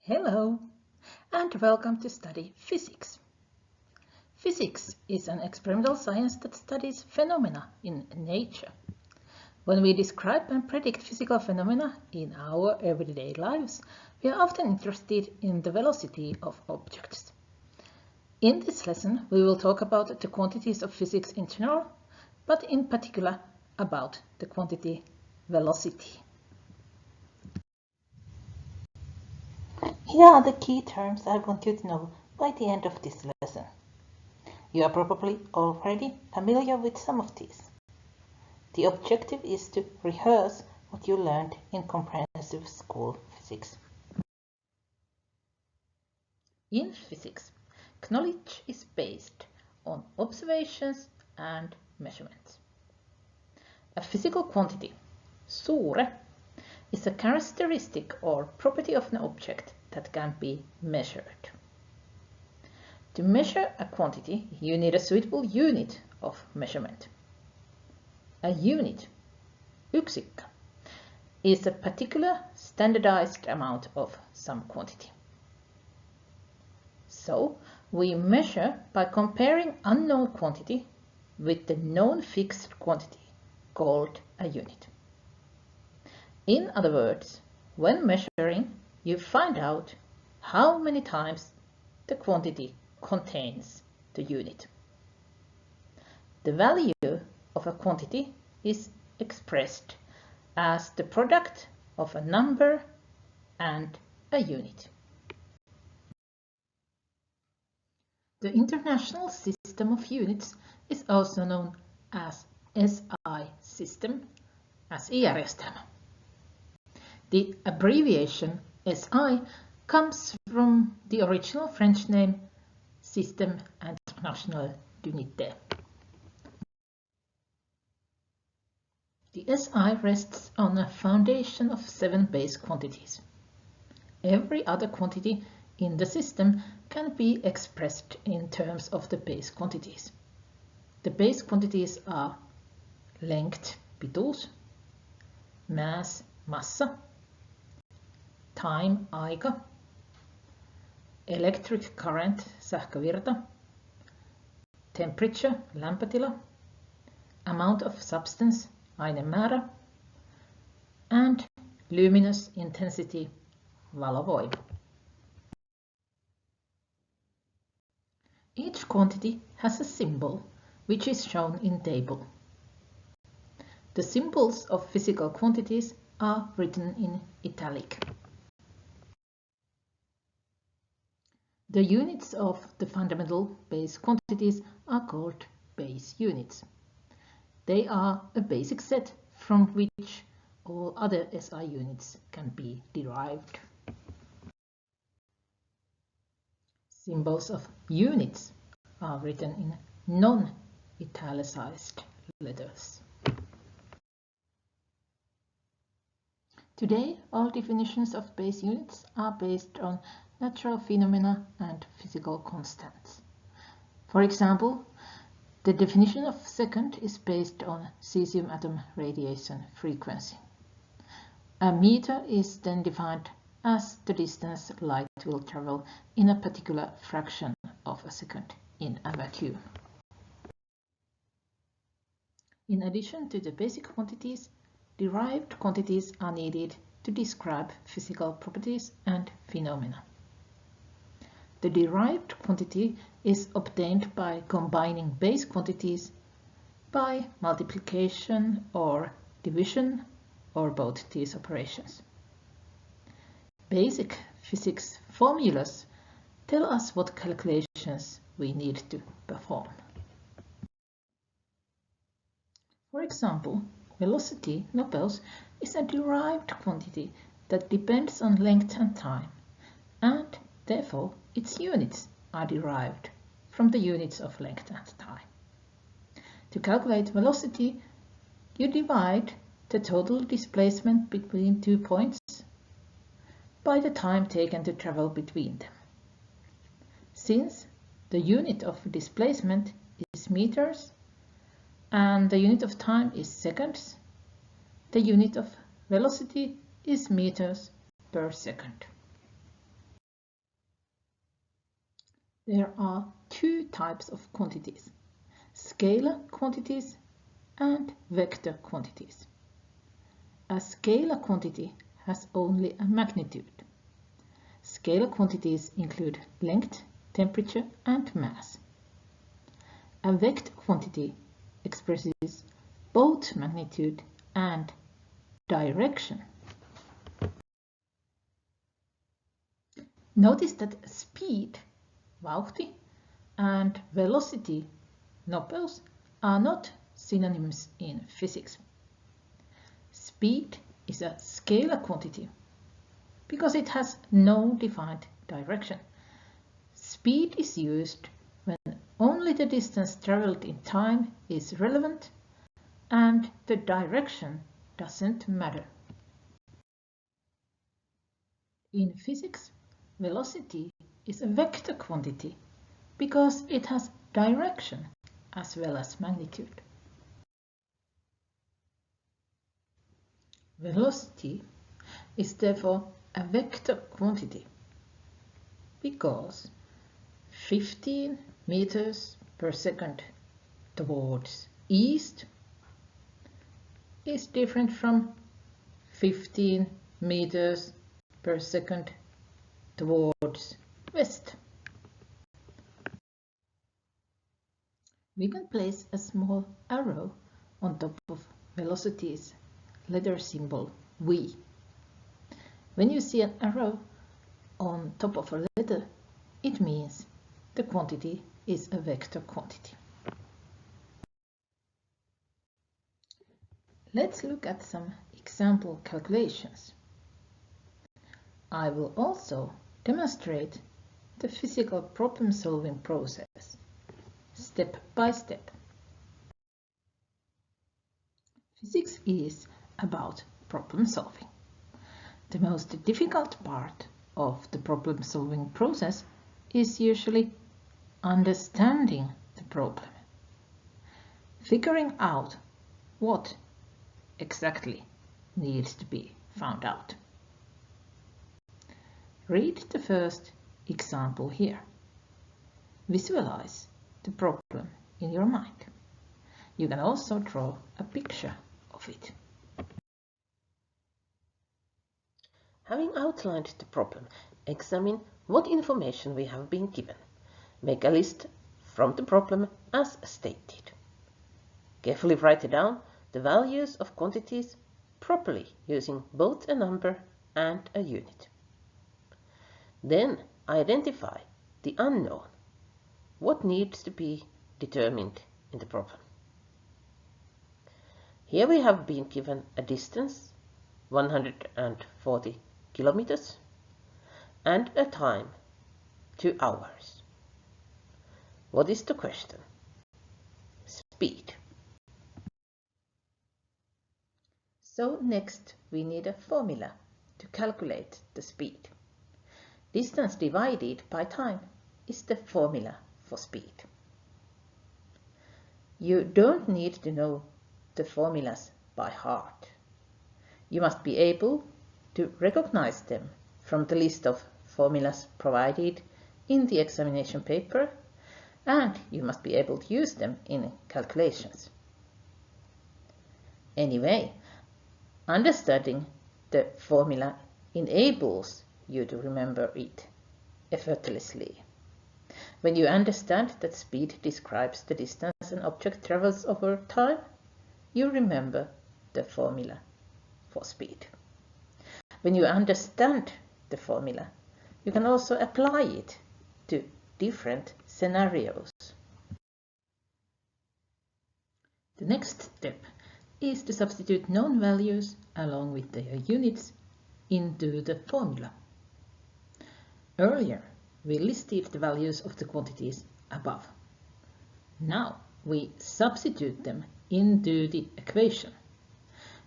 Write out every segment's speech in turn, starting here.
Hello and welcome to study physics. Physics is an experimental science that studies phenomena in nature. When we describe and predict physical phenomena in our everyday lives, we are often interested in the velocity of objects. In this lesson, we will talk about the quantities of physics in general, but in particular about the quantity velocity. Here are the key terms I want you to know by the end of this lesson. You are probably already familiar with some of these. The objective is to rehearse what you learned in comprehensive school physics. In physics, knowledge is based on observations and measurements. A physical quantity, suure, is a characteristic or property of an object that can be measured. To measure a quantity, you need a suitable unit of measurement. A unit, yksikkö, is a particular standardized amount of some quantity. So, we measure by comparing unknown quantity with the known fixed quantity called a unit. In other words, when measuring, you find out how many times the quantity contains the unit. The value of a quantity is expressed as the product of a number and a unit. The International System of Units is also known as SI system, SI-järjestelmä. The abbreviation SI comes from the original French name Système International d'Unité. The SI rests on a foundation of 7 base quantities. Every other quantity in the system can be expressed in terms of the base quantities. The base quantities are length, pituus, mass, massa, time, aika, electric current, sähkövirta, temperature, lämpötila, amount of substance, ainemäärä, and luminous intensity, valovoima. Each quantity has a symbol, which is shown in table. The symbols of physical quantities are written in italic. The units of the fundamental base quantities are called base units. They are a basic set from which all other SI units can be derived. Symbols of units are written in non-italicized letters. Today, all definitions of base units are based on natural phenomena and physical constants. For example, the definition of second is based on cesium atom radiation frequency. A meter is then defined as the distance light will travel in a particular fraction of a second in a vacuum. In addition to the basic quantities, derived quantities are needed to describe physical properties and phenomena. The derived quantity is obtained by combining base quantities by multiplication or division or both these operations. Basic physics formulas tell us what calculations we need to perform. For example, velocity, noppeus, is a derived quantity that depends on length and time, and therefore its units are derived from the units of length and time. To calculate velocity, you divide the total displacement between 2 points by the time taken to travel between them. Since the unit of displacement is meters and the unit of time is seconds, the unit of velocity is meters per second. There are two types of quantities: scalar quantities and vector quantities. A scalar quantity has only a magnitude. Scalar quantities include length, temperature, and mass. A vector quantity expresses both magnitude and direction. Notice that speed, vauhti, and velocity, nopeus, are not synonyms in physics. Speed is a scalar quantity because it has no defined direction. Speed is used when only the distance traveled in time is relevant and the direction doesn't matter. In physics, velocity is a vector quantity because it has direction as well as magnitude. Velocity is therefore a vector quantity because 15 meters per second towards east is different from 15 meters per second towards west. We can place a small arrow on top of velocity's letter symbol V. When you see an arrow on top of a letter, it means the quantity is a vector quantity. Let's look at some example calculations. I will also demonstrate the physical problem-solving process, step by step. Physics is about problem solving. The most difficult part of the problem-solving process is usually understanding the problem, figuring out what exactly needs to be found out. Read the first example here. Visualize the problem in your mind. You can also draw a picture of it. Having outlined the problem, examine what information we have been given. Make a list from the problem as stated. Carefully write down the values of quantities properly using both a number and a unit. Then identify the unknown. What needs to be determined in the problem? Here we have been given a distance, 140 kilometers, and a time, 2 hours. What is the question? Speed. So next we need a formula to calculate the speed. Distance divided by time is the formula for speed. You don't need to know the formulas by heart. You must be able to recognize them from the list of formulas provided in the examination paper, and you must be able to use them in calculations. Anyway, understanding the formula enables you to remember it effortlessly. When you understand that speed describes the distance an object travels over time, you remember the formula for speed. When you understand the formula, you can also apply it to different scenarios. The next step is to substitute known values along with their units into the formula. Earlier, we listed the values of the quantities above. Now we substitute them into the equation,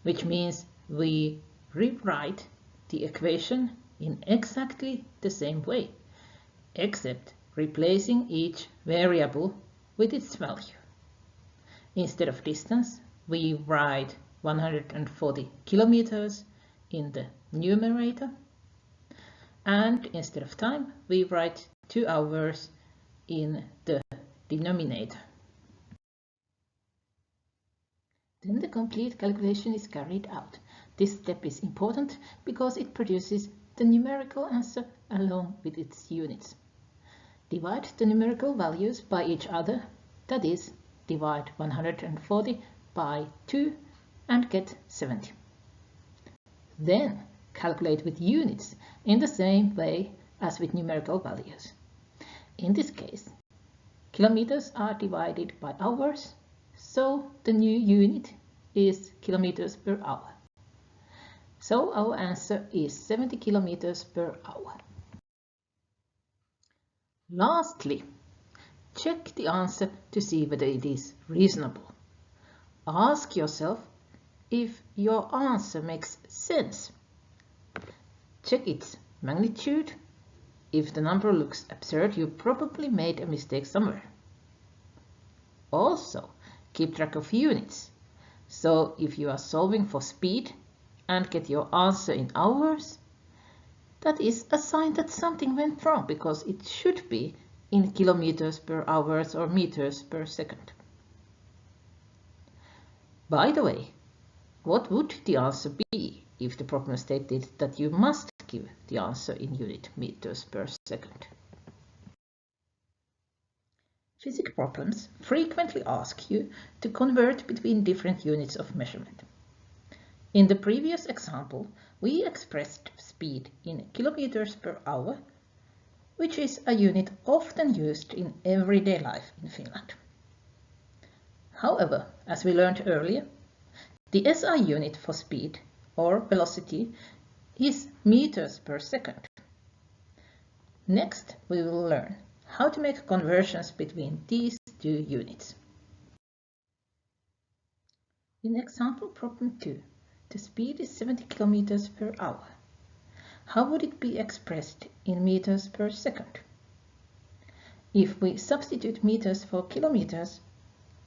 which means we rewrite the equation in exactly the same way, except replacing each variable with its value. Instead of distance, we write 140 kilometers in the numerator, and instead of time, we write 2 hours in the denominator. Then the complete calculation is carried out. This step is important because it produces the numerical answer along with its units. Divide the numerical values by each other, that is, divide 140 by 2 and get 70. Then calculate with units in the same way as with numerical values. In this case, kilometers are divided by hours, so the new unit is kilometers per hour. So our answer is 70 kilometers per hour. Lastly, check the answer to see whether it is reasonable. Ask yourself if your answer makes sense. Check its magnitude. If the number looks absurd, you probably made a mistake somewhere. Also, keep track of units. So if you are solving for speed and get your answer in hours, that is a sign that something went wrong because it should be in kilometers per hour or meters per second. By the way, what would the answer be if the problem stated that you must give the answer in unit meters per second? Physics problems frequently ask you to convert between different units of measurement. In the previous example, we expressed speed in kilometers per hour, which is a unit often used in everyday life in Finland. However, as we learned earlier, the SI unit for speed, or velocity, is meters per second. Next, we will learn how to make conversions between these two units. In example problem 2, the speed is 70 kilometers per hour. How would it be expressed in meters per second? If we substitute meters for kilometers,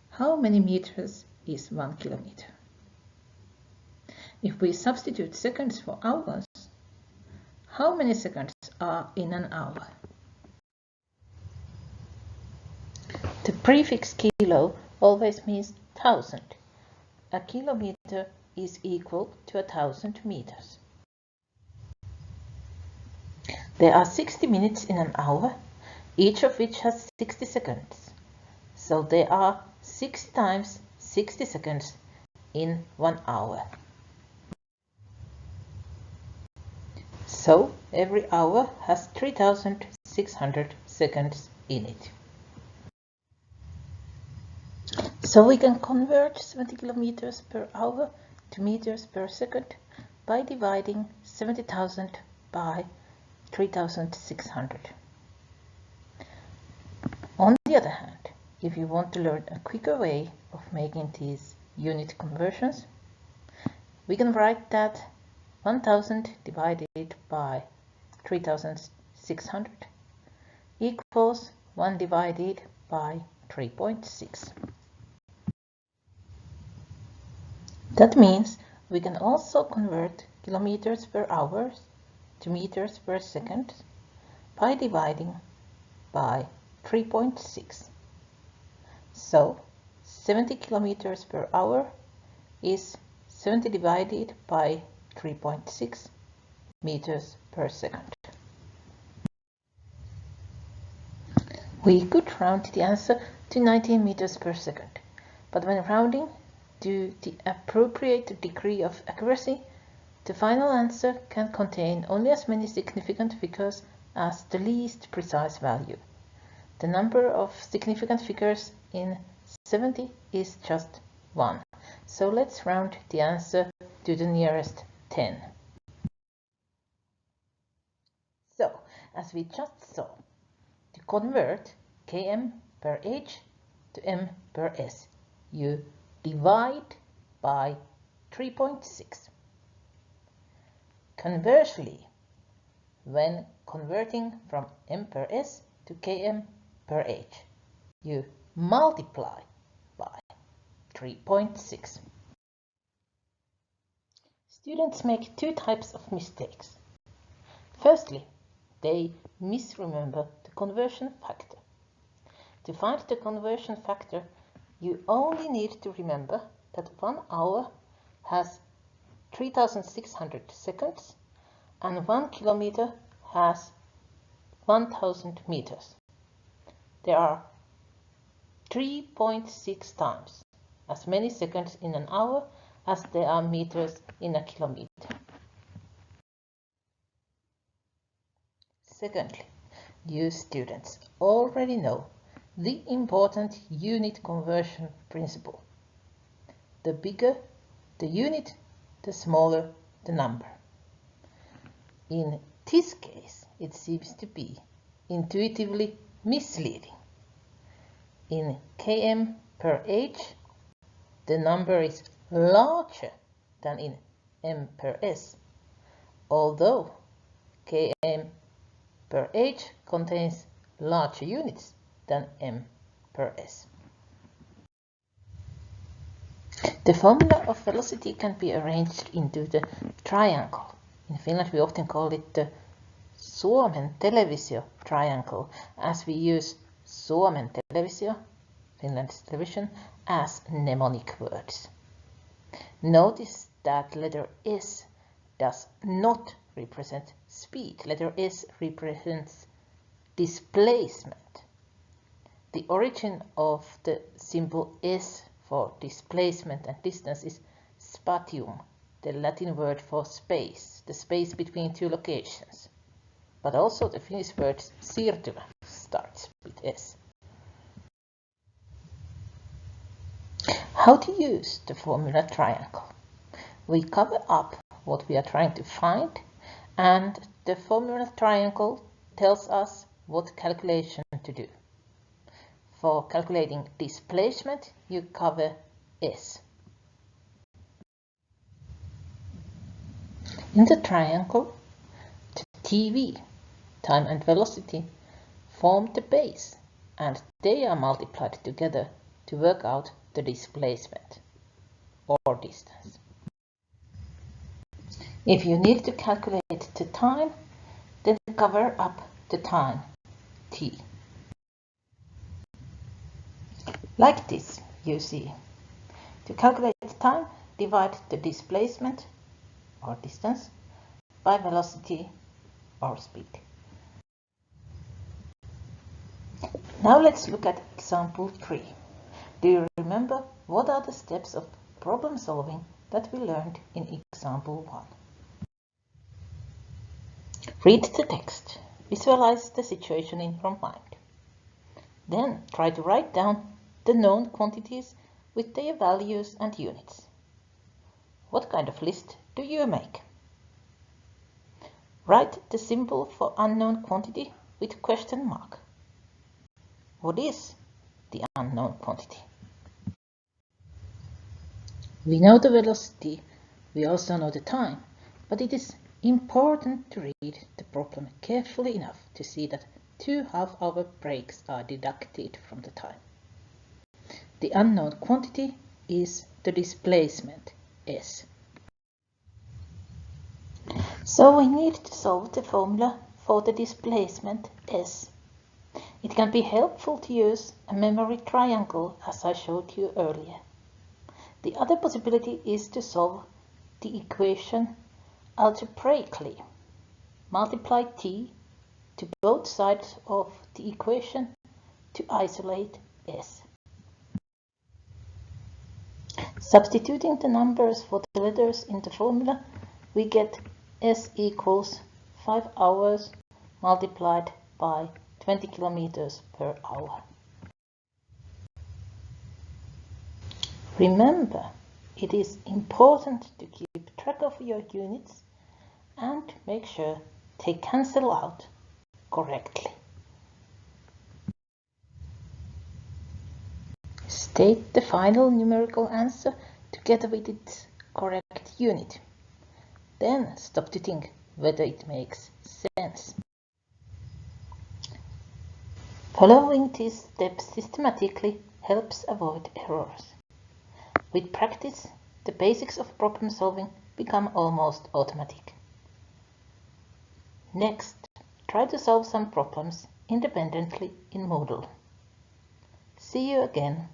how many meters is 1 kilometer? If we substitute seconds for hours, how many seconds are in an hour? The prefix kilo always means 1,000. A kilometer is equal to 1,000 meters. There are 60 minutes in an hour, each of which has 60 seconds. So there are 60 times 60 seconds in 1 hour. So every hour has 3,600 seconds in it. So we can convert 70 kilometers per hour to meters per second by dividing 70,000 by 3,600. On the other hand, if you want to learn a quicker way of making these unit conversions, we can write that 1,000 divided by 3,600 equals 1 divided by 3.6. That means we can also convert kilometers per hour to meters per second by dividing by 3.6. So 70 kilometers per hour is 70 divided by 3.6 meters per second. We could round the answer to 19 meters per second, but when rounding to the appropriate degree of accuracy, the final answer can contain only as many significant figures as the least precise value. The number of significant figures in 70 is just 1. So let's round the answer to the nearest 10. So, as we just saw, to convert km per h to m per s, you divide by 3.6. Conversely, when converting from m per s to km per h, you multiply by 3.6. Students make two types of mistakes. Firstly, they misremember the conversion factor. To find the conversion factor, you only need to remember that 1 hour has 3,600 seconds and 1 kilometer has 1,000 meters. There are 3.6 times as many seconds in an hour as there are meters in a kilometer. Secondly, you students already know the important unit conversion principle. The bigger the unit, the smaller the number. In this case, it seems to be intuitively misleading. In km per h, the number is larger than in m per s, although km per h contains larger units than m per s. The formula of velocity can be arranged into the triangle. In Finland we often call it the Suomen televisio triangle, as we use Suomen televisio, Finland's television, as mnemonic words. Notice that letter S does not represent speed. Letter S represents displacement. The origin of the symbol S for displacement and distance is spatium, the Latin word for space, the space between two locations. But also the Finnish word siirtymä starts with S. How to use the formula triangle? We cover up what we are trying to find, and the formula triangle tells us what calculation to do. For calculating displacement, you cover S. In the triangle, the TV, time and velocity, form the base, and they are multiplied together to work out the displacement or distance. If you need to calculate the time, then cover up the time, t. Like this, you see. To calculate the time, divide the displacement or distance by velocity or speed. Now let's look at example 3. Do you remember what are the steps of problem solving that we learned in example 1? Read the text. Visualize the situation in your mind. Then try to write down the known quantities with their values and units. What kind of list do you make? Write the symbol for unknown quantity with question mark. What is the unknown quantity? We know the velocity, we also know the time, but it is important to read the problem carefully enough to see that 2 half-hour breaks are deducted from the time. The unknown quantity is the displacement, S. So we need to solve the formula for the displacement, S. It can be helpful to use a memory triangle, as I showed you earlier. The other possibility is to solve the equation algebraically. Multiply t to both sides of the equation to isolate S. Substituting the numbers for the letters in the formula, we get S equals 5 hours multiplied by 20 kilometers per hour. Remember, it is important to keep track of your units and make sure they cancel out correctly. State the final numerical answer together with its correct unit. Then stop to think whether it makes sense. Following these steps systematically helps avoid errors. With practice, the basics of problem solving become almost automatic. Next, try to solve some problems independently in Moodle. See you again.